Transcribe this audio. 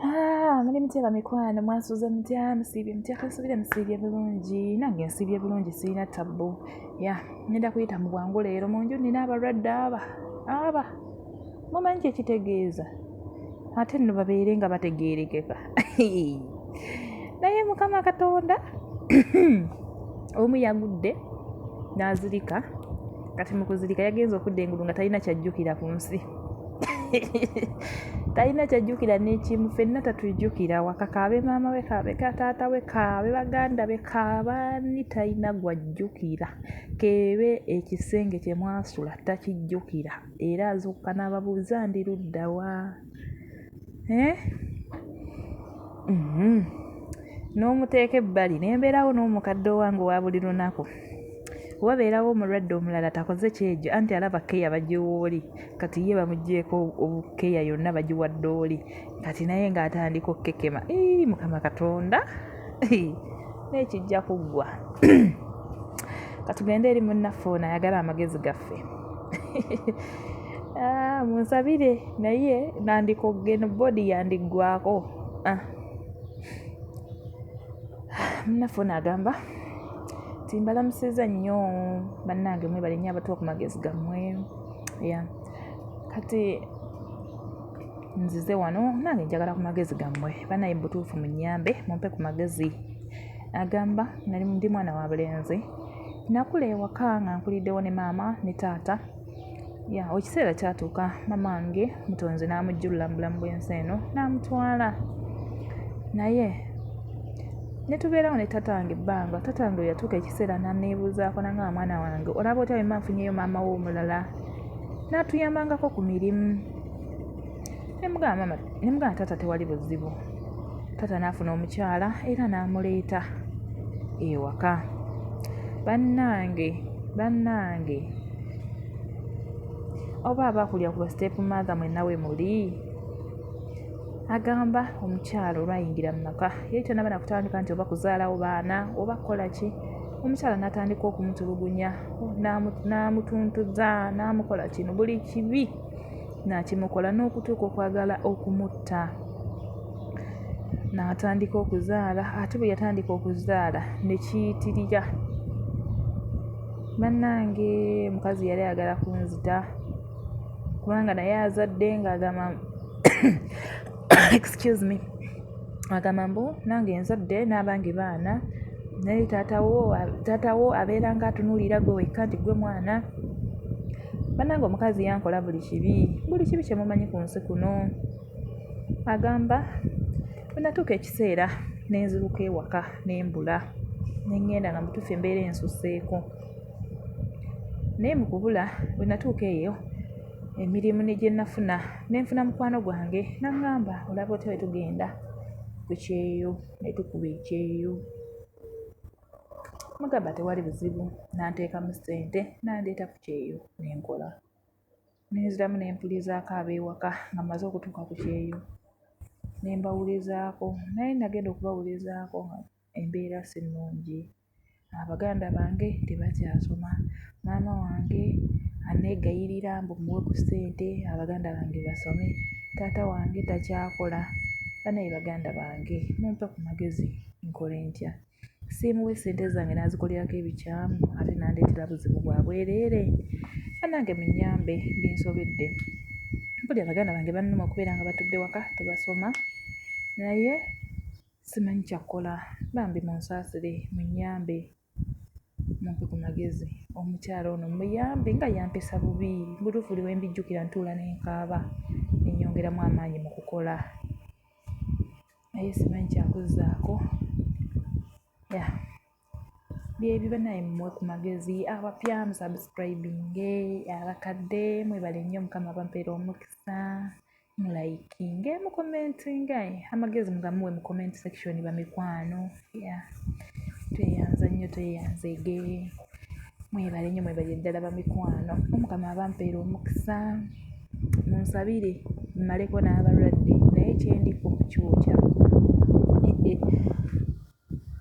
Muli mutya mikwano mwasuze mutya musiibye mutya kasubire musiibye bulungi nange nsiibye bulungi sirina tabbu ngenda kuyita mu bwangu leero mu nju nina abalwadde aba mumanyi kyekitegeeza ate nno babeere nga bategeerekeka naye Mukama Katonda omu yagudde n'azirika kati mu kuzirika yagenza okudda engulu nga talina kyajjukira ku nsi talina kyajjukira n'ekimu ffenna tatujjukira waka kaabe maama we kaabe kataata we kaabe baganda be kaabaani talina gwajjukira keebe ekisenge kye mwasula takijjukira era azukka n'ababuuza ndi ludda wa n'omuteeka ebbali nembeerawo n'omukadde wange wa buli lunaku wabeerawo omulwadde omulala takoze kyejo anti alaba keya bagiwooli kati ye bamugjeeko obukeya yonna bagiwadde oli kati naye ng'atandika okukekema Mukama Katonda n'ekijja kuggwa katugende eri munnaffe ono ayagala amagezi gaffe munsabire naye nandikogge no bodi yandiggwako munnaffe ono agamba timbalamusiza nnyo bannange mwebale nnyo abatuwa ku magezi gammwe kati nzize wano nange njagala ku magezi gammwe banaye butuufu munnyambe mumpe ku magezi agamba ndi mwana wa bulenzi nakula ewaka nga nkuliddewo ne maama ne taata ekiseera kyatuuka maama wange mutonzi n'amujjulula mu bulamu bw'ensi eno n'amutwala naye netubeerawo ne taata wange ebbanga taata wange we yatuuka ekiseera n'anneebuuzaako nanga mwana wange olaba otya bwe nfunyeyo maama wo omulala n'atuyambangako ku mirimu nemugamba taata tewali buzibu taata n'afuna omukyala era n'amuleeta ewaka bannange oba abaakulya ku bastepu mother mwenna we muli agamba omukyala olwayingira mu maka ye kyonna bana kutandika nti oba kuzaalawo baana oba kukola ki omukyala n'atandika okumutulugunya n'amutuntuza n'amukola kino buli kibi n'akimukola n'okutuuka okwagala okumutta n'atandika okuzaala ate bwe yatandika okuzaala ne kiyitirira bannange mukazi yali ayagala kunzita kubanga naye azadde ng'agamba excuse me agamba mbu nange nzadde n'abange baana naye taatawo abeera nga atunuulira gwe wekka nti gwe mwana bannange omukazi yankola buli kibi kye mumanyi ku nsi kuno agamba bwe natuuka ekiseera n'enziruka ewaka n'embula n'engenda nga mutuufu embeera ensuseeko naye mu kubula bwe natuuka eyo emirimu ne gye nafuna nenfuna mukwano gwange n'angamba olaba otya bwe tugenda ku kyeyo ne tukuba ekyeyo mugamba tewali buzibu n'anteekamu ssente n'andeeta ku kyeyo n'enkola nenziramu n'empulizaako ab'ewaka nga mmaze okutuuka ku kyeyo ne mbawulizaako naye nagenda okubawulizaako nga embeera si nnungi abaganda bange tebakyasoma maama wange anneegayirira mbu muwe ku ssente abaganda bange basome taata wange takyakola banaye baganda bange mumpe ku magezi nkole ntya siimuwe ssente zange n'azikolerako ebikyamu ate n'andeetera buzibu bwa bwereere bannange munnyambe binsobedde mpulira abaganda bange bannuma okubeera nga batudde waka tebasoma naye simanyi kyakkola bambi munsaasire munnyambe mumpe ku magezi omukyala ono muyambe nga yampisa bubi butuufu buli we mbijjukira ntuula n'enkaaba nenyongeramu amaanyi mu kukola naye simanyi kyakuzzaako byebyo banaye mumuwe ku magezi abapya musubscribinge abakadde mwebale nnyo Mukama bampeera omukisa mulaikinge mukomentinga amagezi mugamuwe mu comment section bamikwano tweyanza nnyo tweyanzege mwebale nnyo mwebale ddala bamikwano Omukama abampeera omukisa munsabire mmaleko n'abalwadde naye kyendiko kukyokya